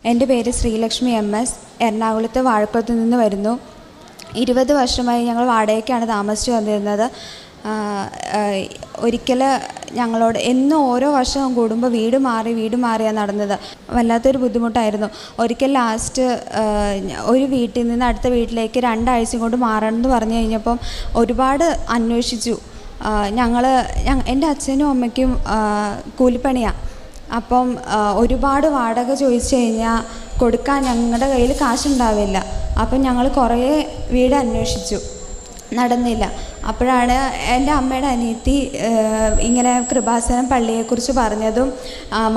എൻ്റെ പേര് ശ്രീലക്ഷ്മി എം.എസ്. എറണാകുളത്ത് വാഴക്കുളത്ത് നിന്ന് വരുന്നു. 20 വർഷമായി ഞങ്ങൾ വാടകയ്ക്കാണ് താമസിച്ചു വന്നിരുന്നത്. ഒരിക്കൽ ഞങ്ങളോട് എന്നും ഓരോ വർഷവും കൂടുമ്പോൾ വീട് മാറിയാണ് നടന്നത്. വല്ലാത്തൊരു ബുദ്ധിമുട്ടായിരുന്നു. ഒരിക്കൽ ലാസ്റ്റ് ഒരു വീട്ടിൽ നിന്ന് അടുത്ത വീട്ടിലേക്ക് 2 ആഴ്ച കൊണ്ട് മാറണമെന്ന് പറഞ്ഞു കഴിഞ്ഞപ്പം ഒരുപാട് അന്വേഷിച്ചു. എൻ്റെ അച്ഛനും അമ്മയ്ക്കും കൂലിപ്പണിയാണ്. അപ്പം ഒരുപാട് വാടക ചോദിച്ചു കഴിഞ്ഞാൽ കൊടുക്കാൻ ഞങ്ങളുടെ കയ്യിൽ കാശുണ്ടാവില്ല. അപ്പം ഞങ്ങൾ കുറേ വീട് അന്വേഷിച്ചു, നടന്നില്ല. അപ്പോഴാണ് എൻ്റെ അമ്മയുടെ അനിയത്തി ഇങ്ങനെ കൃപാസനം പള്ളിയെക്കുറിച്ച് പറഞ്ഞതും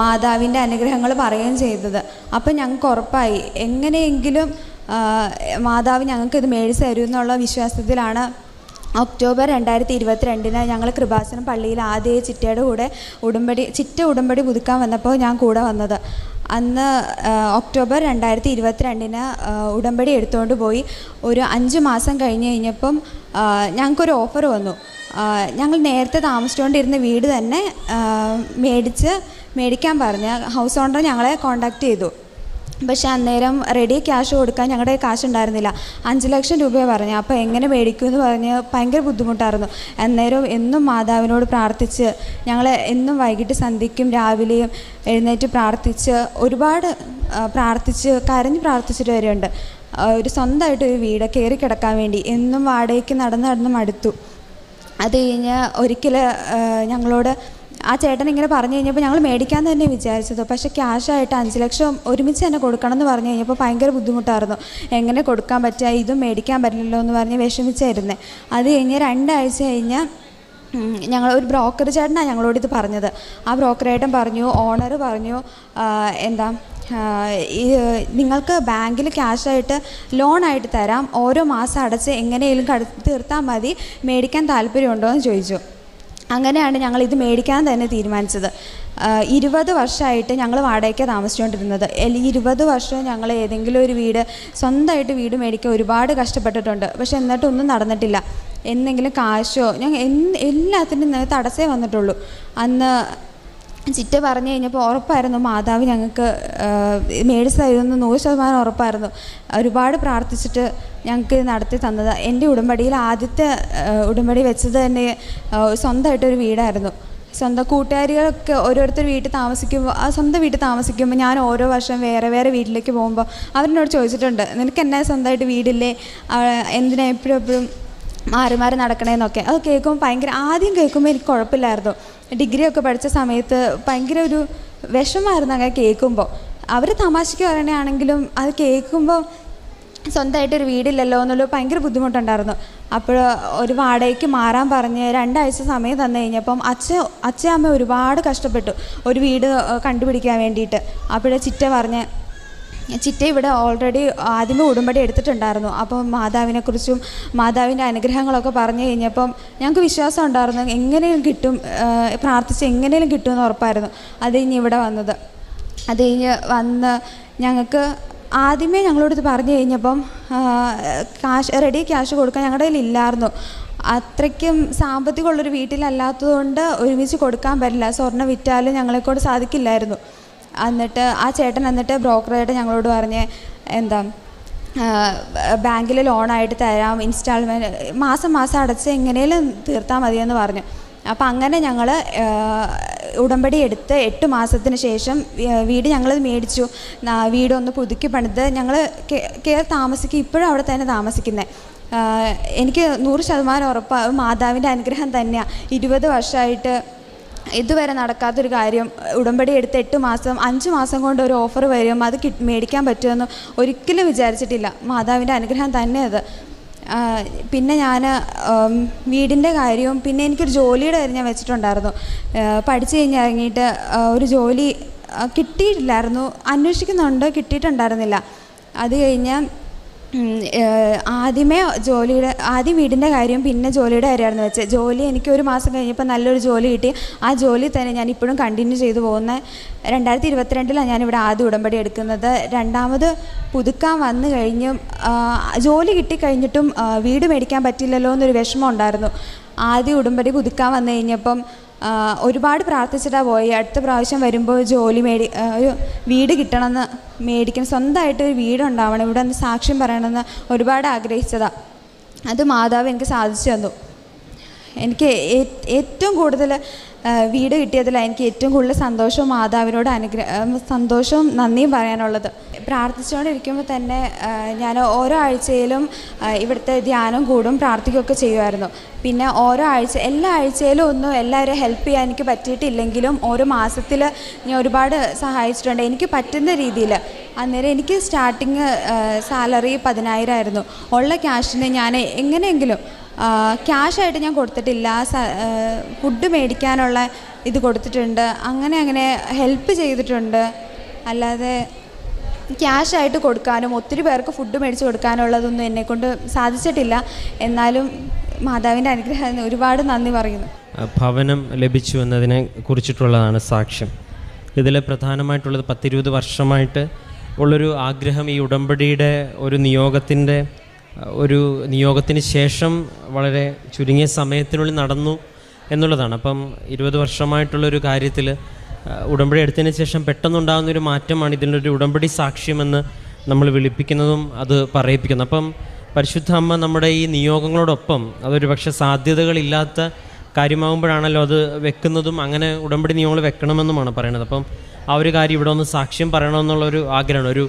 മാതാവിൻ്റെ അനുഗ്രഹങ്ങൾ പറയുകയും ചെയ്തത്. അപ്പം ഞങ്ങൾക്ക് ഉറപ്പായി എങ്ങനെയെങ്കിലും മാതാവ് ഞങ്ങൾക്കിത് മേടിച്ച് തരും എന്നുള്ള വിശ്വാസത്തിലാണ് ഒക്ടോബർ 2022 ഞങ്ങൾ കൃപാസനം പള്ളിയിൽ ആദ്യ ചിറ്റയുടെ കൂടെ ഉടമ്പടി പുതുക്കാൻ വന്നപ്പോൾ ഞാൻ കൂടെ വന്നത്. അന്ന് ഒക്ടോബർ 2022 ഉടമ്പടി എടുത്തുകൊണ്ട് പോയി. ഒരു 5 മാസം കഴിഞ്ഞപ്പം ഞങ്ങൾക്കൊരു ഓഫർ വന്നു. ഞങ്ങൾ നേരത്തെ താമസിച്ചുകൊണ്ടിരുന്ന വീട് തന്നെ മേടിക്കാൻ പറഞ്ഞ് ഹൗസ് ഓണർ ഞങ്ങളെ കോണ്ടാക്ട് ചെയ്തു. പക്ഷേ അന്നേരം റെഡി ക്യാഷ് കൊടുക്കാൻ ഞങ്ങളുടെ കാശുണ്ടായിരുന്നില്ല. 5 ലക്ഷം രൂപ പറഞ്ഞു. അപ്പോൾ എങ്ങനെ മേടിക്കുമെന്ന് പറഞ്ഞ് ഭയങ്കര ബുദ്ധിമുട്ടായിരുന്നു. അന്നേരം എന്നും മാതാവിനോട് പ്രാർത്ഥിച്ച് ഞങ്ങൾ എന്നും വൈകിട്ട് സന്ധ്യയ്ക്കും രാവിലെയും എഴുന്നേറ്റ് പ്രാർത്ഥിച്ച് ഒരുപാട് കരഞ്ഞ് പ്രാർത്ഥിച്ചിട്ട് വരെയുണ്ട്. ഒരു സ്വന്തമായിട്ടൊരു വീട് കയറി കിടക്കാൻ വേണ്ടി എന്നും വാടകയ്ക്ക് നടന്ന് മടുത്തു. അത് കഴിഞ്ഞ് ഒരിക്കൽ ഞങ്ങളോട് ആ ചേട്ടൻ ഇങ്ങനെ പറഞ്ഞു കഴിഞ്ഞപ്പോൾ ഞങ്ങൾ മേടിക്കാൻ തന്നെ വിചാരിച്ചത്. പക്ഷേ ക്യാഷായിട്ട് 5 ലക്ഷം ഒരുമിച്ച് തന്നെ കൊടുക്കണം എന്ന് പറഞ്ഞു കഴിഞ്ഞപ്പോൾ ഭയങ്കര ബുദ്ധിമുട്ടായിരുന്നു. എങ്ങനെ കൊടുക്കാൻ പറ്റുക, ഇതും മേടിക്കാൻ പറ്റില്ലല്ലോ എന്ന് പറഞ്ഞ് വിഷമിച്ചായിരുന്നേ. അത് കഴിഞ്ഞ് 2 ആഴ്ച കഴിഞ്ഞ് ഒരു ബ്രോക്കർ ചേട്ടനാണ് ഞങ്ങളോട് ഇത് പറഞ്ഞത്. ആ ബ്രോക്കറേട്ടൻ പറഞ്ഞു, ഓണർ പറഞ്ഞു, നിങ്ങൾക്ക് ബാങ്കിൽ ക്യാഷായിട്ട് ലോണായിട്ട് തരാം, ഓരോ മാസം അടച്ച് എങ്ങനെയെങ്കിലും തീർത്താൽ മതി, മേടിക്കാൻ താല്പര്യമുണ്ടോ എന്ന് ചോദിച്ചു. അങ്ങനെയാണ് ഞങ്ങൾ ഇത് മേടിക്കാൻ തന്നെ തീരുമാനിച്ചത്. 20 വർഷമായിട്ട് ഞങ്ങൾ വാടകയ്ക്ക് താമസിച്ചുകൊണ്ടിരുന്നത്. 20 വർഷവും ഞങ്ങൾ ഏതെങ്കിലും ഒരു സ്വന്തമായിട്ട് വീട് മേടിക്കാൻ ഒരുപാട് കഷ്ടപ്പെട്ടിട്ടുണ്ട്. പക്ഷെ എന്നിട്ടൊന്നും നടന്നിട്ടില്ല. എന്തെങ്കിലും കാശോ എല്ലാത്തിനും തടസ്സമേ വന്നിട്ടുള്ളൂ. അന്ന് ചിറ്റ പറഞ്ഞു കഴിഞ്ഞപ്പോൾ ഉറപ്പായിരുന്നു മാതാവ് ഞങ്ങൾക്ക് മേടിച്ച് തരുമെന്ന് 100% ഉറപ്പായിരുന്നു. ഒരുപാട് പ്രാർത്ഥിച്ചിട്ട് ഞങ്ങൾക്ക് നടത്തി തന്നത്. എൻ്റെ ഉടമ്പടിയിൽ ആദ്യത്തെ ഉടമ്പടി വെച്ചത് തന്നെ സ്വന്തമായിട്ടൊരു വീടായിരുന്നു. സ്വന്തം കൂട്ടുകാരികളൊക്കെ ഓരോരുത്തർ വീട്ടിൽ താമസിക്കുമ്പോൾ സ്വന്തം വീട്ടിൽ താമസിക്കുമ്പോൾ ഞാൻ ഓരോ വർഷം വേറെ വീട്ടിലേക്ക് പോകുമ്പോൾ അവരെന്നോട് ചോദിച്ചിട്ടുണ്ട്, നിനക്ക് എന്നാ സ്വന്തമായിട്ട് വീടില്ലേ, എന്തിനാ എപ്പോഴും മാറി നടക്കണേന്നൊക്കെ. അത് കേൾക്കുമ്പോൾ ആദ്യം കേൾക്കുമ്പോൾ എനിക്ക് കുഴപ്പമില്ലായിരുന്നു. ഡിഗ്രി ഒക്കെ പഠിച്ച സമയത്ത് ഭയങ്കര ഒരു വിഷമമായിരുന്നു അങ്ങനെ കേൾക്കുമ്പോൾ. അവർ തമാശയ്ക്ക് പറയണയാണെങ്കിലും അത് കേൾക്കുമ്പോൾ സ്വന്തമായിട്ടൊരു വീടില്ലല്ലോ എന്നുള്ള ഭയങ്കര ബുദ്ധിമുട്ടുണ്ടായിരുന്നു. അപ്പോൾ ഒരു വാടകയ്ക്ക് മാറാൻ പറഞ്ഞ് 2 ആഴ്ച സമയം തന്നു കഴിഞ്ഞപ്പം അച്ഛൻ അമ്മ ഒരുപാട് കഷ്ടപ്പെട്ടു ഒരു വീട് കണ്ടുപിടിക്കാൻ വേണ്ടിയിട്ട്. അപ്പോഴേ ചിറ്റ ഇവിടെ ഓൾറെഡി ആദ്യമേ ഉടമ്പടി എടുത്തിട്ടുണ്ടായിരുന്നു. അപ്പം മാതാവിനെക്കുറിച്ചും മാതാവിൻ്റെ അനുഗ്രഹങ്ങളൊക്കെ പറഞ്ഞു കഴിഞ്ഞപ്പം ഞങ്ങൾക്ക് വിശ്വാസം ഉണ്ടായിരുന്നു, എങ്ങനെയും കിട്ടും, പ്രാർത്ഥിച്ച് എങ്ങനെയും കിട്ടുമെന്ന് ഉറപ്പായിരുന്നു. അത് കഴിഞ്ഞ് ഇവിടെ വന്നത്. അത് കഴിഞ്ഞ് വന്ന് ഞങ്ങൾക്ക് ആദ്യമേ ഞങ്ങളോട് പറഞ്ഞു കഴിഞ്ഞപ്പം റെഡി ക്യാഷ് കൊടുക്കാൻ ഞങ്ങളുടെ കയ്യിൽ ഇല്ലായിരുന്നു. അത്രയ്ക്കും സാമ്പത്തികമുള്ളൊരു വീട്ടിലല്ലാത്തതുകൊണ്ട് ഒരുമിച്ച് കൊടുക്കാൻ പറ്റില്ല. സ്വർണ്ണം വിറ്റാലും ഞങ്ങളെക്കൊണ്ട് സാധിക്കില്ലായിരുന്നു. എന്നിട്ട് ആ ചേട്ടൻ ബ്രോക്കറായിട്ട് ഞങ്ങളോട് പറഞ്ഞ് ബാങ്കിൽ ലോണായിട്ട് തരാം, ഇൻസ്റ്റാൾമെൻറ്റ് മാസം അടച്ച് എങ്ങനെയും തീർത്താൽ മതിയെന്ന് പറഞ്ഞു. അപ്പം അങ്ങനെ ഞങ്ങൾ ഉടമ്പടി എടുത്ത് 8 മാസത്തിന് ശേഷം വീട് ഞങ്ങൾ മേടിച്ചു. വീടൊന്ന് പുതുക്കി പണിത് ഞങ്ങൾ താമസിക്കും. ഇപ്പോഴും അവിടെ തന്നെ താമസിക്കുന്നത്. എനിക്ക് 100% ഉറപ്പാണ് മാതാവിൻ്റെ അനുഗ്രഹം തന്നെയാണ്. 20 വർഷമായിട്ട് ഇതുവരെ നടക്കാത്തൊരു കാര്യം. ഉടമ്പടി എടുത്ത് 8 മാസം 5 മാസം കൊണ്ട് ഒരു ഓഫർ വരും, അത് മേടിക്കാൻ പറ്റുമെന്ന് ഒരിക്കലും വിചാരിച്ചിട്ടില്ല. മാതാവിൻ്റെ അനുഗ്രഹം തന്നെ അത്. പിന്നെ ഞാൻ വീടിൻ്റെ കാര്യവും പിന്നെ എനിക്കൊരു ജോലിയുടെ കാര്യം ഞാൻ വെച്ചിട്ടുണ്ടായിരുന്നു. പഠിച്ചു കഴിഞ്ഞ് ഇറങ്ങിയിട്ട് ഒരു ജോലി കിട്ടിയിട്ടില്ലായിരുന്നു. അന്വേഷിക്കുന്നുണ്ട്, കിട്ടിയിട്ടുണ്ടായിരുന്നില്ല. അത് കഴിഞ്ഞ് ആദ്യം വീടിൻ്റെ കാര്യം പിന്നെ ജോലിയുടെ കാര്യമായിരുന്നു വെച്ചത്. ജോലി എനിക്ക് 1 മാസം കഴിഞ്ഞപ്പോൾ നല്ലൊരു ജോലി കിട്ടി. ആ ജോലി തന്നെ ഞാൻ ഇപ്പോഴും കണ്ടിന്യൂ ചെയ്തു പോകുന്നത്. 2022 ഞാനിവിടെ ആദ്യം ഉടമ്പടി എടുക്കുന്നത്. രണ്ടാമത് പുതുക്കാൻ വന്നു കഴിഞ്ഞും ജോലി കിട്ടിക്കഴിഞ്ഞിട്ടും വീട് മേടിക്കാൻ പറ്റില്ലല്ലോ എന്നൊരു വിഷമം ഉണ്ടായിരുന്നു. ആദ്യം ഉടമ്പടി പുതുക്കാൻ വന്നു കഴിഞ്ഞപ്പം ഒരുപാട് പ്രാർത്ഥിച്ചിട്ടാണ് പോയി. അടുത്ത പ്രാവശ്യം വരുമ്പോൾ ജോലി ഒരു വീട് കിട്ടണമെന്ന് മേടിക്കണം, സ്വന്തമായിട്ട് ഒരു വീടുണ്ടാവണം, ഇവിടെ ഒന്ന് സാക്ഷ്യം പറയണമെന്ന് ഒരുപാട് ആഗ്രഹിച്ചതാണ്. അത് മാതാവ് എനിക്ക് സാധിച്ചു തന്നു. എനിക്ക് ഏറ്റവും കൂടുതൽ വീട് കിട്ടിയതിലാണ് എനിക്ക് ഏറ്റവും കൂടുതൽ സന്തോഷവും മാതാവിനോട് സന്തോഷവും നന്ദിയും പറയാനുള്ളത്. പ്രാർത്ഥിച്ചുകൊണ്ടിരിക്കുമ്പോൾ തന്നെ ഞാൻ ഓരോ ആഴ്ചയിലും ഇവിടുത്തെ ധ്യാനം കൂടും, പ്രാർത്ഥിക്കുകയൊക്കെ ചെയ്യുമായിരുന്നു. പിന്നെ എല്ലാ ആഴ്ചയിലും ഒന്നും എല്ലാവരും ഹെൽപ്പ് ചെയ്യാൻ എനിക്ക് പറ്റിയിട്ടില്ലെങ്കിലും ഓരോ മാസത്തിൽ ഞാൻ ഒരുപാട് സഹായിച്ചിട്ടുണ്ട് എനിക്ക് പറ്റുന്ന രീതിയിൽ. അന്നേരം എനിക്ക് സ്റ്റാർട്ടിങ് സാലറി 10,000 ആയിരുന്നു. ഉള്ള ക്യാഷിന് ഞാൻ എങ്ങനെയെങ്കിലും ക്യാഷായിട്ട് ഞാൻ കൊടുത്തിട്ടില്ല, ഫുഡ് മേടിക്കാനുള്ള ഇത് കൊടുത്തിട്ടുണ്ട്, അങ്ങനെ ഹെൽപ്പ് ചെയ്തിട്ടുണ്ട്. അല്ലാതെ ക്യാഷായിട്ട് കൊടുക്കാനും ഒത്തിരി പേർക്ക് ഫുഡ് മേടിച്ച് കൊടുക്കാനുള്ളതൊന്നും എന്നെക്കൊണ്ട് സാധിച്ചിട്ടില്ല. എന്നാലും മാതാവിൻ്റെ അനുഗ്രഹത്തിന് ഒരുപാട് നന്ദി പറയുന്നു. ഭവനം ലഭിച്ചു എന്നതിനെ കുറിച്ചിട്ടുള്ളതാണ് സാക്ഷ്യം. ഇതിൽ പ്രധാനമായിട്ടുള്ളത് 10-20 വർഷമായിട്ട് ഉള്ളൊരു ആഗ്രഹം ഈ ഉടമ്പടിയുടെ ഒരു നിയോഗത്തിന് ശേഷം വളരെ ചുരുങ്ങിയ സമയത്തിനുള്ളിൽ നടന്നു എന്നുള്ളതാണ്. അപ്പം 20 വർഷമായിട്ടുള്ളൊരു കാര്യത്തിൽ ഉടമ്പടി എടുത്തതിന് ശേഷം പെട്ടെന്നുണ്ടാകുന്നൊരു മാറ്റമാണ് ഇതിനൊരു ഉടമ്പടി സാക്ഷ്യമെന്ന് നമ്മൾ വിളിപ്പിക്കുന്നതും അത് പറയിപ്പിക്കുന്നു. അപ്പം പരിശുദ്ധ അമ്മ നമ്മുടെ ഈ നിയോഗങ്ങളോടൊപ്പം അതൊരു പക്ഷേ സാധ്യതകളില്ലാത്ത കാര്യമാകുമ്പോഴാണല്ലോ അത് വെക്കുന്നതും, അങ്ങനെ ഉടമ്പടി നിയമങ്ങൾ വെക്കണമെന്നുമാണ് പറയുന്നത്. അപ്പം ആ ഒരു കാര്യം ഇവിടെ ഒന്ന് സാക്ഷ്യം പറയണമെന്നുള്ളൊരു ആഗ്രഹമാണ്.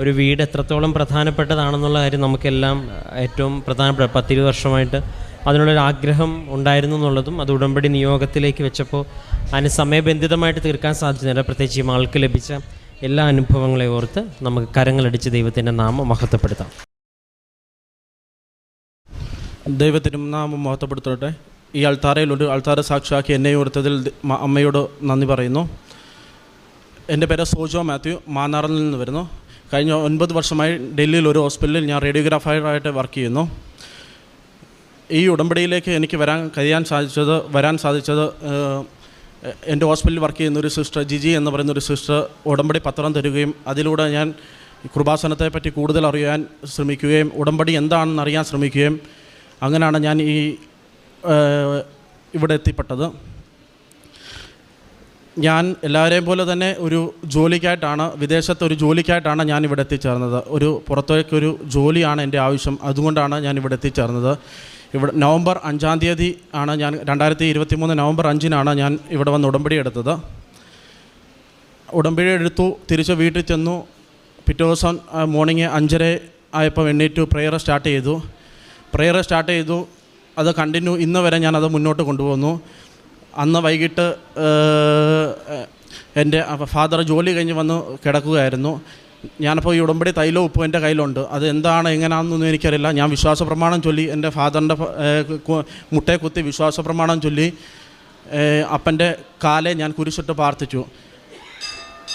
ഒരു വീട് എത്രത്തോളം പ്രധാനപ്പെട്ടതാണെന്നുള്ള കാര്യം നമുക്കെല്ലാം ഏറ്റവും പ്രധാനപ്പെട്ട 10-20 വർഷമായിട്ട് അതിനുള്ളൊരു ആഗ്രഹം ഉണ്ടായിരുന്നു എന്നുള്ളതും അത് ഉടമ്പടി നിയോഗത്തിലേക്ക് വെച്ചപ്പോൾ അതിന് സമയബന്ധിതമായിട്ട് തീർക്കാൻ സാധിച്ചില്ല. പ്രത്യേകിച്ച് ഈ മകൾക്ക് ലഭിച്ച എല്ലാ അനുഭവങ്ങളെ ഓർത്ത് നമുക്ക് കരങ്ങളടിച്ച് ദൈവത്തിൻ്റെ നാമം മഹത്വപ്പെടുത്താം. ദൈവത്തിനും നാമം മഹത്വപ്പെടുത്തട്ടെ. ഈ അൾത്താരയിൽ ഒരു അൾത്താര സാക്ഷിയാക്കി എന്നെ ഓർത്തതിൽ അമ്മയോട് നന്ദി പറയുന്നു. എൻ്റെ പേര് സോജോ മാത്യു, മാന്നാറിൽ നിന്ന് വരുന്നു. കഴിഞ്ഞ 9 വർഷമായി ഡൽഹിയിൽ ഒരു ഹോസ്പിറ്റലിൽ ഞാൻ റേഡിയോഗ്രാഫറായിട്ട് വർക്ക് ചെയ്യുന്നു. ഈ ഉടമ്പടിയിലേക്ക് എനിക്ക് വരാൻ സാധിച്ചത് എൻ്റെ ഹോസ്പിറ്റലിൽ വർക്ക് ചെയ്യുന്ന ഒരു സിസ്റ്റർ ജിജി എന്ന് പറയുന്ന ഒരു സിസ്റ്റർ ഉടമ്പടി പത്രം തരികയും അതിലൂടെ ഞാൻ കൃപാസനത്തെപ്പറ്റി കൂടുതൽ അറിയാൻ ശ്രമിക്കുകയും ഉടമ്പടി എന്താണെന്ന് അറിയാൻ ശ്രമിക്കുകയും അങ്ങനെയാണ് ഞാൻ ഇവിടെ എത്തിപ്പെട്ടത്. ഞാൻ എല്ലാവരെയും പോലെ തന്നെ ഒരു ജോലിക്കായിട്ടാണ്, വിദേശത്ത് ഒരു ജോലിക്കായിട്ടാണ് ഞാൻ ഇവിടെ എത്തിച്ചേർന്നത്. ഒരു പുറത്തേക്കൊരു ജോലിയാണ് എൻ്റെ ആവശ്യം, അതുകൊണ്ടാണ് ഞാൻ ഇവിടെ എത്തിച്ചേർന്നത്. ഇവിടെ നവംബർ 5-ാം തീയതി ആണ് ഞാൻ 2023 നവംബർ 5-നാണ് ഞാൻ ഇവിടെ വന്ന് ഉടമ്പടി എടുത്തത്. ഉടമ്പടി എടുത്തു, തിരിച്ച് വീട്ടിൽ ചെന്നു. പിറ്റേ ദിവസം മോർണിംഗ് 5:30 ആയപ്പോൾ എണ്ണീറ്റു പ്രെയർ സ്റ്റാർട്ട് ചെയ്തു. അത് കണ്ടിന്യൂ ഇന്ന് വരെ ഞാനത് മുന്നോട്ട് കൊണ്ടുപോകുന്നു. അന്ന് വൈകിട്ട് എൻ്റെ ഫാദർ ജോലി കഴിഞ്ഞ് വന്ന് കിടക്കുകയായിരുന്നു. ഞാനപ്പോൾ ഈ ഉടമ്പടി തൈലവും ഉപ്പും എൻ്റെ കയ്യിലുണ്ട്. അത് എന്താണ് എങ്ങനെയാണെന്നൊന്നും എനിക്കറിയില്ല. ഞാൻ വിശ്വാസ പ്രമാണം ചൊല്ലി, എൻ്റെ ഫാദറിൻ്റെ മുട്ടയെ കുത്തി വിശ്വാസ പ്രമാണം ചൊല്ലി അപ്പൻ്റെ കാലെ ഞാൻ കുരിശിട്ട് പ്രാർത്ഥിച്ചു.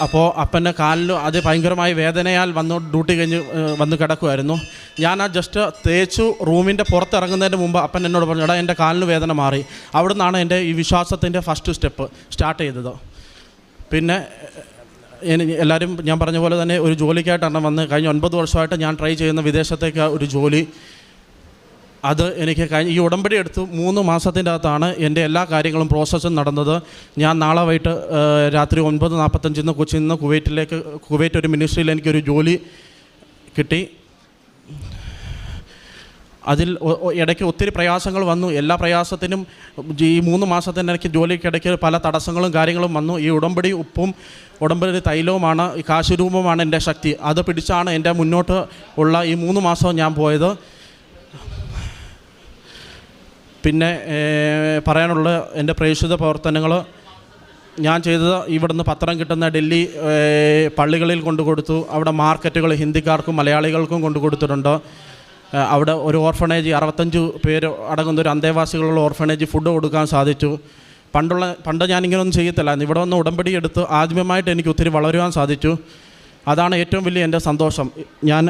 അപ്പോൾ അപ്പൻ്റെ കാലിന് അത് ഭയങ്കരമായ വേദനയാൽ ഡ്യൂട്ടി കഴിഞ്ഞ് വന്ന് കിടക്കുമായിരുന്നു. ഞാൻ ആ ജസ്റ്റ് തേച്ചു റൂമിൻ്റെ പുറത്തിറങ്ങുന്നതിന് മുമ്പ് അപ്പൻ എന്നോട് പറഞ്ഞു, എടാ എൻ്റെ കാലിന് വേദന മാറി. അവിടെ നിന്നാണ് എൻ്റെ ഈ വിശ്വാസത്തിൻ്റെ ഫസ്റ്റ് സ്റ്റെപ്പ് സ്റ്റാർട്ട് ചെയ്തത്. പിന്നെ എല്ലാവരും ഞാൻ പറഞ്ഞ പോലെ തന്നെ ഒരു ജോലിക്കായിട്ടാണ് വന്ന് കഴിഞ്ഞ 9 വർഷമായിട്ട് ഞാൻ ട്രൈ ചെയ്യുന്ന വിദേശത്തേക്ക് ഒരു ജോലി. അത് എനിക്ക് ഈ ഉടമ്പടി എടുത്തു 3 മാസത്തിൻ്റെ അകത്താണ് എൻ്റെ എല്ലാ കാര്യങ്ങളും പ്രോസസ്സും നടന്നത്. ഞാൻ നാളെ വൈകിട്ട് രാത്രി 9:45 കൊച്ചിയിൽ നിന്ന് കുവൈറ്റ് ഒരു മിനിസ്ട്രിയിൽ എനിക്കൊരു ജോലി കിട്ടി. അതിൽ ഇടയ്ക്ക് ഒത്തിരി പ്രയാസങ്ങൾ വന്നു. എല്ലാ പ്രയാസത്തിനും ഈ 3 മാസത്തിന് എനിക്ക് ജോലിക്കിടയ്ക്ക് പല തടസ്സങ്ങളും കാര്യങ്ങളും വന്നു. ഈ ഉടമ്പടി ഉപ്പും ഉടമ്പടി തൈലവുമാണ്, ഈ കാശുരൂപമാണ് എൻ്റെ ശക്തി. അത് പിടിച്ചാണ് എൻ്റെ മുന്നോട്ട് ഉള്ള ഈ 3 മാസവും ഞാൻ പോയത്. പിന്നെ പറയാനുള്ള എൻ്റെ പ്രേക്ഷിത പ്രവർത്തനങ്ങൾ ഞാൻ ചെയ്തത്, ഇവിടുന്ന് പത്രം കിട്ടുന്ന ഡൽഹി പള്ളികളിൽ കൊണ്ടു കൊടുത്തു. അവിടെ മാർക്കറ്റുകൾ ഹിന്ദിക്കാർക്കും മലയാളികൾക്കും കൊണ്ടു കൊടുത്തിട്ടുണ്ട്. അവിടെ ഒരു ഓർഫണേജ് 65 പേര് അടങ്ങുന്ന ഒരു അന്തേവാസികളുള്ള ഓർഫണേജ് ഫുഡ് കൊടുക്കാൻ സാധിച്ചു. പണ്ട് ഞാനിങ്ങനെയൊന്നും ചെയ്യത്തില്ലായിരുന്നു. ഇവിടെ വന്ന് ഉടമ്പടി എടുത്ത് ആദ്യമായിട്ട് എനിക്ക് ഒത്തിരി വളരുവാൻ സാധിച്ചു. അതാണ് ഏറ്റവും വലിയ എൻ്റെ സന്തോഷം. ഞാൻ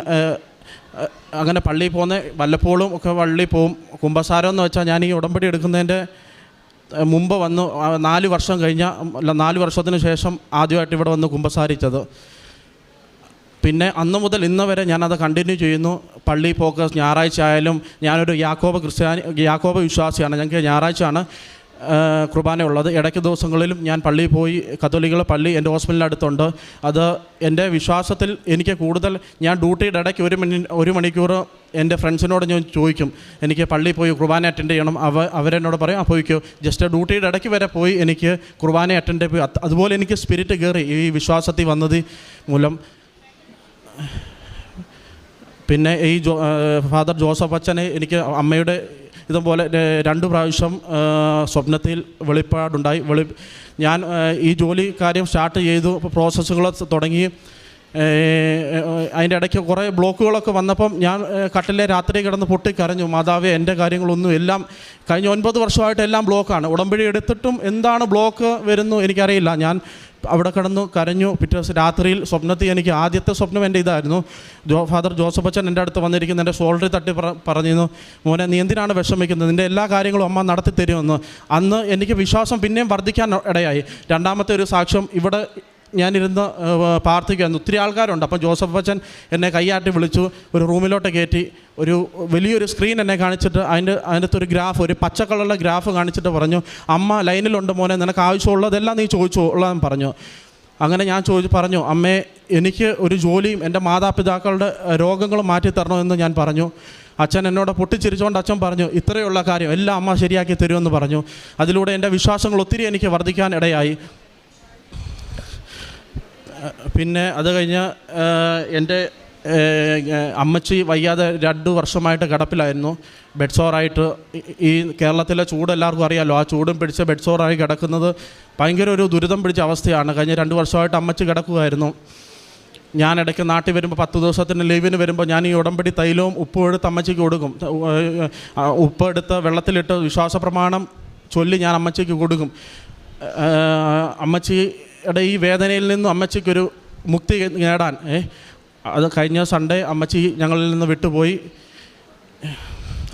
അങ്ങനെ പള്ളിയിൽ വല്ലപ്പോഴും ഒക്കെ പള്ളിയിൽ പോവും. കുമ്പസാരം എന്ന് വെച്ചാൽ ഞാൻ ഈ ഉടമ്പടി എടുക്കുന്നതിൻ്റെ മുമ്പ് വന്നു 4 വർഷം കഴിഞ്ഞ 4 വർഷത്തിന് ശേഷം ആദ്യമായിട്ട് ഇവിടെ വന്ന് കുമ്പസാരിച്ചത്. പിന്നെ അന്ന് മുതൽ ഇന്ന് വരെ ഞാനത് കണ്ടിന്യൂ ചെയ്യുന്നു. പള്ളി പോക്ക് ഞായറാഴ്ച ആയാലും, ഞാനൊരു യാക്കോബ വിശ്വാസിയാണ്. ഞങ്ങൾക്ക് ഞായറാഴ്ചയാണ് കുർബാന ഉള്ളത്. ഇടയ്ക്ക് ദിവസങ്ങളിലും ഞാൻ പള്ളിയിൽ പോയി, കത്തോലിക്കളുടെ പള്ളി എൻ്റെ ഹോസ്പിറ്റലിൻ്റെ അടുത്തുണ്ട്. അത് എൻ്റെ വിശ്വാസത്തിൽ എനിക്ക് കൂടുതൽ, ഞാൻ ഡ്യൂട്ടിയുടെ ഇടയ്ക്ക് ഒരു മണിക്കൂർ എൻ്റെ ഫ്രണ്ട്സിനോട് ഞാൻ ചോദിക്കും, എനിക്ക് പള്ളിയിൽ പോയി കുർബാന അറ്റൻഡ് ചെയ്യണം. അവരെന്നോട് പറയും പോയിക്കോ. ജസ്റ്റ് ഡ്യൂട്ടിയുടെ ഇടയ്ക്ക് വരെ പോയി എനിക്ക് കുർബാന അറ്റൻഡ് പോയി. അതുപോലെ എനിക്ക് സ്പിരിറ്റ് കയറി ഈ വിശ്വാസത്തിൽ വന്നത് മൂലം. പിന്നെ ഈ ഫാദർ ജോസഫ് അച്ഛനെ എനിക്ക് അമ്മയുടെ ഇതുപോലെ 2 പ്രാവശ്യം സ്വപ്നത്തിൽ വെളിപ്പാടുണ്ടായി. ഞാൻ ഈ ജോലി കാര്യം സ്റ്റാർട്ട് ചെയ്തു, പ്രോസസ്സുകൾ തുടങ്ങി. അതിൻ്റെ ഇടയ്ക്ക് കുറേ ബ്ലോക്കുകളൊക്കെ വന്നപ്പം ഞാൻ കട്ടിലെ രാത്രി കിടന്ന് പൊട്ടിക്കരഞ്ഞു, മാതാവേ എൻ്റെ കാര്യങ്ങളൊന്നും എല്ലാം കഴിഞ്ഞ 9 വർഷമായിട്ട് എല്ലാം ബ്ലോക്കാണ്. ഉടമ്പടി എടുത്തിട്ടും എന്താണ് ബ്ലോക്ക് വരുന്നു എനിക്കറിയില്ല. ഞാൻ അവിടെ കിടന്നു കരഞ്ഞു. പിറ്റേ ദിവസം രാത്രിയിൽ സ്വപ്നത്തിൽ എനിക്ക് ആദ്യത്തെ സ്വപ്നം എൻ്റെ ഇതായിരുന്നു. ഫാദർ ജോസഫ് അച്ഛൻ എൻ്റെ അടുത്ത് വന്നിരിക്കുന്ന എൻ്റെ ഷോൾഡറിൽ തട്ടി പറഞ്ഞിരുന്നു, മോനെ നീ എന്തിനാണ് വിഷമിക്കുന്നത്, നിൻ്റെ എല്ലാ കാര്യങ്ങളും അമ്മ നടത്തി തരുമെന്ന്. അന്ന് എനിക്ക് വിശ്വാസം പിന്നെയും വർദ്ധിക്കാൻ ഇടയായി. രണ്ടാമത്തെ ഒരു സാക്ഷ്യം, ഇവിടെ ഞാനിരുന്ന് പ്രാർത്ഥിക്കുകയായിരുന്നു. ഒത്തിരി ആൾക്കാരുണ്ട്. അപ്പം ജോസഫ് അച്ഛൻ എന്നെ കൈയാട്ടി വിളിച്ചു, ഒരു റൂമിലോട്ട് കയറ്റി ഒരു വലിയൊരു സ്ക്രീൻ എന്നെ കാണിച്ചിട്ട് അതിനകത്തൊരു ഗ്രാഫ്, ഒരു പച്ച കളറുള്ള ഗ്രാഫ് കാണിച്ചിട്ട് പറഞ്ഞു, അമ്മ ലൈനിലുണ്ട് മോനെ, നിനക്ക് ആവശ്യമുള്ളതെല്ലാം നീ ചോദിച്ചു ഉള്ളതെന്ന് പറഞ്ഞു. അങ്ങനെ ഞാൻ പറഞ്ഞു, അമ്മേ എനിക്ക് ഒരു ജോലിയും എൻ്റെ മാതാപിതാക്കളുടെ രോഗങ്ങളും മാറ്റി തരണമെന്ന് ഞാൻ പറഞ്ഞു. അച്ഛൻ എന്നോട് പൊട്ടിച്ചിരിച്ചുകൊണ്ട് അച്ഛൻ പറഞ്ഞു, ഇത്രയുള്ള കാര്യം എല്ലാം അമ്മ ശരിയാക്കി തരുമെന്ന് പറഞ്ഞു. അതിലൂടെ എൻ്റെ വിശ്വാസങ്ങൾ ഒത്തിരി എനിക്ക് വർദ്ധിക്കാൻ ഇടയായി. പിന്നെ അത് കഴിഞ്ഞ് എൻ്റെ അമ്മച്ചി വയ്യാതെ 2 വർഷമായിട്ട് കിടപ്പിലായിരുന്നു, ബെഡ് സോറായിട്ട്. ഈ കേരളത്തിലെ ചൂട് എല്ലാവർക്കും അറിയാമല്ലോ, ആ ചൂടും പിടിച്ച് ബെഡ് സോറായി കിടക്കുന്നത് ഭയങ്കര ഒരു ദുരിതം പിടിച്ച അവസ്ഥയാണ്. കഴിഞ്ഞ 2 വർഷമായിട്ട് അമ്മച്ചി കിടക്കുകയായിരുന്നു. ഞാൻ ഇടയ്ക്ക് നാട്ടിൽ വരുമ്പോൾ 10 ദിവസത്തിന് ലീവിന് വരുമ്പോൾ ഞാൻ ഈ ഉടമ്പടി തൈലവും ഉപ്പും എടുത്ത് അമ്മച്ചിക്ക് കൊടുക്കും. ഉപ്പ് എടുത്ത് വെള്ളത്തിലിട്ട് വിശ്വാസ പ്രമാണം ചൊല്ലി ഞാൻ അമ്മച്ചിക്ക് കൊടുക്കും. അമ്മച്ചിയുടെ ഈ വേദനയിൽ നിന്നും അമ്മച്ചിക്കൊരു മുക്തി നേടാൻ അത് കഴിഞ്ഞ സൺഡേ അമ്മച്ചി ഞങ്ങളിൽ നിന്ന് വിട്ടുപോയി.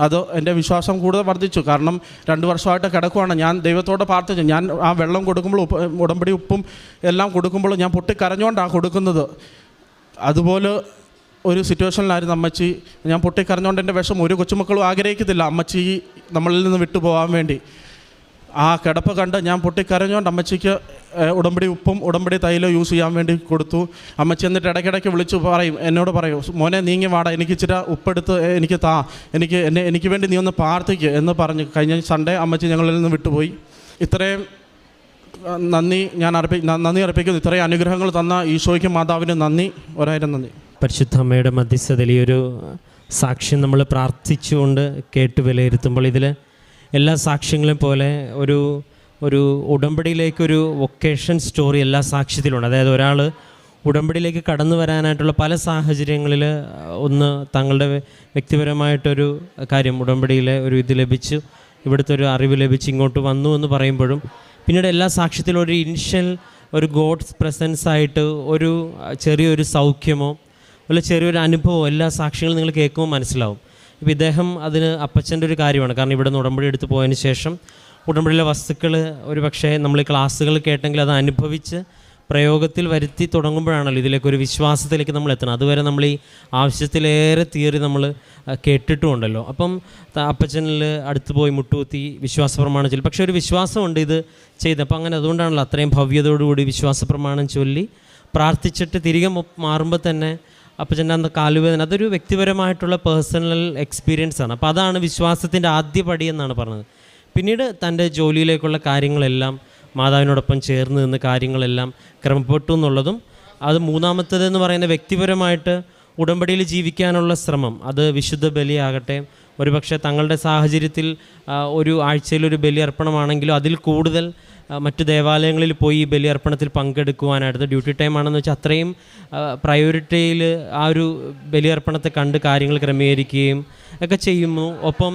അത് എൻ്റെ വിശ്വാസം കൂടുതൽ വർദ്ധിച്ചു. കാരണം 2 വർഷമായിട്ട് കിടക്കുവാണ്. ഞാൻ ദൈവത്തോട് പ്രാർത്ഥിച്ചു. ഞാൻ ആ വെള്ളം കൊടുക്കുമ്പോൾ ഉടമ്പടി ഉപ്പും എല്ലാം കൊടുക്കുമ്പോൾ ഞാൻ പൊട്ടിക്കരഞ്ഞുകൊണ്ടാണ് കൊടുക്കുന്നത്. അതുപോലെ ഒരു സിറ്റുവേഷനിലായിരുന്നു അമ്മച്ചി. ഞാൻ പൊട്ടിക്കരഞ്ഞുകൊണ്ട് എൻ്റെ വിഷം ഒരു കൊച്ചുമക്കളും ആഗ്രഹിക്കത്തില്ല അമ്മച്ചി നമ്മളിൽ നിന്ന് വിട്ടുപോകാൻ വേണ്ടി. ആ കിടപ്പ് കണ്ട് ഞാൻ പൊട്ടിക്കരഞ്ഞുകൊണ്ട് അമ്മച്ചിക്ക് ഉടമ്പടി ഉപ്പും ഉടമ്പടി തൈലം യൂസ് ചെയ്യാൻ വേണ്ടി കൊടുത്തു. അമ്മച്ചി എന്നിട്ട് ഇടയ്ക്കിടയ്ക്ക് വിളിച്ചു എന്നോട് പറയും, മോനെ നീങ്ങി വാടാ, എനിക്ക് ഇച്ചിരി ഉപ്പെടുത്ത് എനിക്ക് താ, എനിക്ക് വേണ്ടി നീ ഒന്ന് പ്രാർത്ഥിക്കുക എന്ന് പറഞ്ഞു. കഴിഞ്ഞ സൺഡേ അമ്മച്ചി ഞങ്ങളിൽ നിന്ന് വിട്ടുപോയി. ഇത്രയും നന്ദി അർപ്പിക്കുന്നു. ഇത്രയും അനുഗ്രഹങ്ങൾ തന്ന ഈശോയ്ക്കും മാതാവിന് നന്ദി, 1000 നന്ദി. പരിശുദ്ധ അമ്മയുടെ മധ്യസ്ഥതയിൽ ഈ ഒരു സാക്ഷ്യം നമ്മൾ പ്രാർത്ഥിച്ചുകൊണ്ട് കേട്ട് വിലയിരുത്തുമ്പോൾ ഇതിൽ എല്ലാ സാക്ഷ്യങ്ങളും പോലെ ഒരു ഉടമ്പടിയിലേക്കൊരു വൊക്കേഷൻ സ്റ്റോറി എല്ലാ സാക്ഷ്യത്തിലുണ്ട്. അതായത് ഒരാൾ ഉടമ്പടിയിലേക്ക് കടന്നു വരാനായിട്ടുള്ള പല സാഹചര്യങ്ങളിൽ ഒന്ന് തങ്ങളുടെ വ്യക്തിപരമായിട്ടൊരു കാര്യം, ഉടമ്പടിയിലെ ഒരു ഇത് ലഭിച്ചു, ഇവിടുത്തെ ഒരു അറിവ് ലഭിച്ച് ഇങ്ങോട്ട് വന്നു എന്ന് പറയുമ്പോഴും പിന്നീട് എല്ലാ സാക്ഷ്യത്തിലും ഒരു ഇനിഷ്യൽ ഒരു ഗോഡ്സ് പ്രസൻസ് ആയിട്ട് ഒരു ചെറിയൊരു സൗഖ്യമോ അല്ല ചെറിയൊരു അനുഭവമോ എല്ലാ സാക്ഷ്യങ്ങളും നിങ്ങൾ കേൾക്കുമ്പോൾ മനസ്സിലാവും. ഇപ്പോൾ ഇദ്ദേഹം അതിന് അപ്പച്ചൻ്റെ ഒരു കാര്യമാണ്. കാരണം ഇവിടെ നിന്ന് ഉടമ്പടി എടുത്ത് പോയതിന് ശേഷം ഉടമ്പടിയിലെ വസ്തുക്കൾ ഒരു പക്ഷേ നമ്മൾ ഈ ക്ലാസ്സുകൾ കേട്ടെങ്കിൽ അത് അനുഭവിച്ച് പ്രയോഗത്തിൽ വരുത്തി തുടങ്ങുമ്പോഴാണല്ലോ ഇതിലേക്കൊരു വിശ്വാസത്തിലേക്ക് നമ്മൾ എത്തണം. അതുവരെ നമ്മൾ ഈ ആവശ്യത്തിലേറെ തിയറി നമ്മൾ കേട്ടിട്ടുമുണ്ടല്ലോ. അപ്പം അപ്പച്ചനിൽ അടുത്ത് പോയി മുട്ടുകുത്തി വിശ്വാസ പ്രമാണം ചൊല്ലി. പക്ഷേ ഒരു വിശ്വാസമുണ്ട് ഇത് ചെയ്ത്. അപ്പം അങ്ങനെ അതുകൊണ്ടാണല്ലോ അത്രയും ഭവ്യതയോടുകൂടി വിശ്വാസ പ്രമാണം ചൊല്ലി പ്രാർത്ഥിച്ചിട്ട് തിരികെ മാറുമ്പോൾ തന്നെ അപ്പച്ചൻ്റെ അന്ന് കാലുവേദന, അതൊരു വ്യക്തിപരമായിട്ടുള്ള പേഴ്സണൽ എക്സ്പീരിയൻസ് ആണ്. അപ്പോൾ അതാണ് വിശ്വാസത്തിൻ്റെ ആദ്യ പടി എന്നാണ് പറഞ്ഞത്. പിന്നീട് തൻ്റെ ജോലിയിലേക്കുള്ള കാര്യങ്ങളെല്ലാം മാതാവിനോടൊപ്പം ചേർന്ന് നിന്ന് കാര്യങ്ങളെല്ലാം ക്രമപ്പെട്ടു എന്നുള്ളതും, അത് മൂന്നാമത്തേതെന്ന് പറയുന്ന വ്യക്തിപരമായിട്ട് ഉടമ്പടിയിൽ ജീവിക്കാനുള്ള ശ്രമം, അത് വിശുദ്ധ ബലിയാകട്ടെ, ഒരുപക്ഷെ തങ്ങളുടെ സാഹചര്യത്തിൽ ഒരു ആഴ്ചയിലൊരു ബലിയർപ്പണമാണെങ്കിലും അതിൽ കൂടുതൽ മറ്റു ദേവാലയങ്ങളിൽ പോയി ഈ ബലിയർപ്പണത്തിൽ പങ്കെടുക്കുവാനായിട്ട് ഡ്യൂട്ടി ടൈം ആണെന്ന് വെച്ചാൽ അത്രയും പ്രയോറിറ്റിയിൽ ആ ഒരു ബലിയർപ്പണത്തെ കണ്ട് കാര്യങ്ങൾ ക്രമീകരിക്കുകയും ഒക്കെ ചെയ്യുന്നു. ഒപ്പം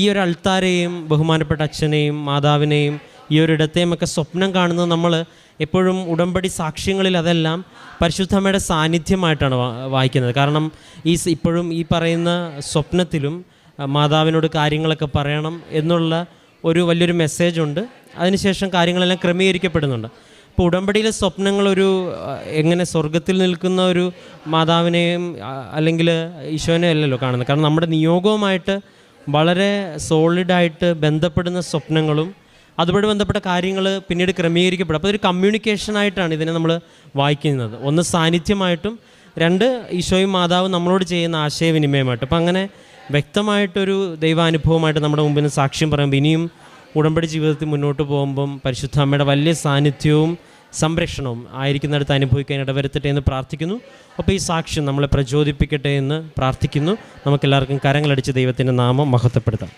ഈ ഒരു അൾത്താരെയും ബഹുമാനപ്പെട്ട അച്ഛനെയും മാതാവിനെയും ഈ ഒരിടത്തെയും ഒക്കെ സ്വപ്നം കാണുന്നത് നമ്മൾ എപ്പോഴും ഉടമ്പടി സാക്ഷ്യങ്ങളിൽ അതെല്ലാം പരിശുദ്ധമ്മയുടെ സാന്നിധ്യമായിട്ടാണ് വായിക്കുന്നത്. കാരണം ഇപ്പോഴും ഈ പറയുന്ന സ്വപ്നത്തിലും മാതാവിനോട് കാര്യങ്ങളൊക്കെ പറയണം എന്നുള്ള ഒരു വലിയൊരു മെസ്സേജുണ്ട്. അതിനുശേഷം കാര്യങ്ങളെല്ലാം ക്രമീകരിക്കപ്പെടുന്നുണ്ട്. ഇപ്പോൾ ഉടമ്പടിയിലെ സ്വപ്നങ്ങളൊരു എങ്ങനെ സ്വർഗത്തിൽ നിൽക്കുന്ന ഒരു മാതാവിനെയും അല്ലെങ്കിൽ ഈശോനെ അല്ലല്ലോ കാണുന്നത്. കാരണം നമ്മുടെ നിയോഗവുമായിട്ട് വളരെ സോളിഡായിട്ട് ബന്ധപ്പെടുന്ന സ്വപ്നങ്ങളും അതുമായി ബന്ധപ്പെട്ട കാര്യങ്ങൾ പിന്നീട് ക്രമീകരിക്കപ്പെടും. അപ്പോൾ ഒരു കമ്മ്യൂണിക്കേഷനായിട്ടാണ് ഇതിനെ നമ്മൾ വായിക്കുന്നത്. ഒന്ന് സാന്നിധ്യമായിട്ടും, രണ്ട് ഈശോയും മാതാവും നമ്മളോട് ചെയ്യുന്ന ആശയവിനിമയമായിട്ടും. അപ്പം അങ്ങനെ വ്യക്തമായിട്ടൊരു ദൈവാനുഭവമായിട്ട് നമ്മുടെ മുമ്പിൽ സാക്ഷ്യം പറയുമ്പോൾ ഇനിയും ഉടമ്പടി ജീവിതത്തിൽ മുന്നോട്ട് പോകുമ്പം പരിശുദ്ധ അമ്മയുടെ വലിയ സാന്നിധ്യവും സംരക്ഷണവും ആയിരിക്കുന്നിടത്ത് അനുഭവിക്കാൻ ഇടവരുത്തട്ടെ എന്ന് പ്രാർത്ഥിക്കുന്നു. അപ്പോൾ ഈ സാക്ഷ്യം നമ്മളെ പ്രചോദിപ്പിക്കട്ടെ എന്ന് പ്രാർത്ഥിക്കുന്നു. നമുക്കെല്ലാവർക്കും കരങ്ങളടിച്ച് ദൈവത്തിൻ്റെ നാമം മഹത്വപ്പെടുത്താം.